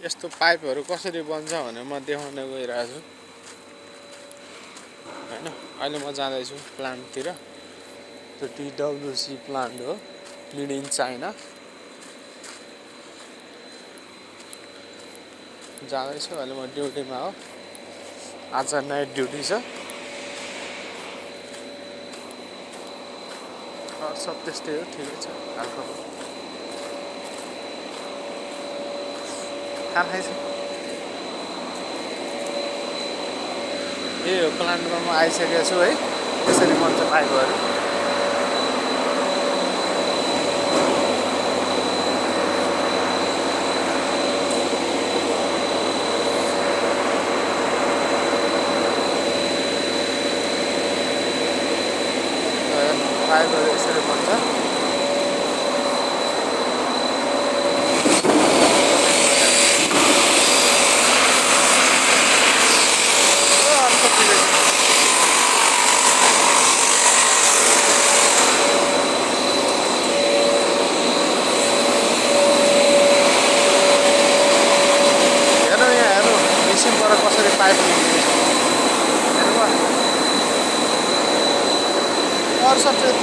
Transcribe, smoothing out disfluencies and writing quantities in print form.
यस्तो पाइपहरू कसरी बन्छ भने म देखाउन गइरहेको छु हैन। अहिले म जाँदैछु प्लान्टतिर। त्यो TWC प्लान्ट हो, मेड इन चाइना। जाँदैछु अहिले म ड्युटीमा हो। आज नाइट ड्युटी छ। सब त्यस्तै हो, ठिकै छ हालको। खाइछु यो प्लान्टमा म आइसकेको छु है। यसरी बन्छ पाइपहरू। पाइपहरू यसरी बन्छ। कसरी पाइप निस्किन्छ हेर्नु। अरू सब चाहिँ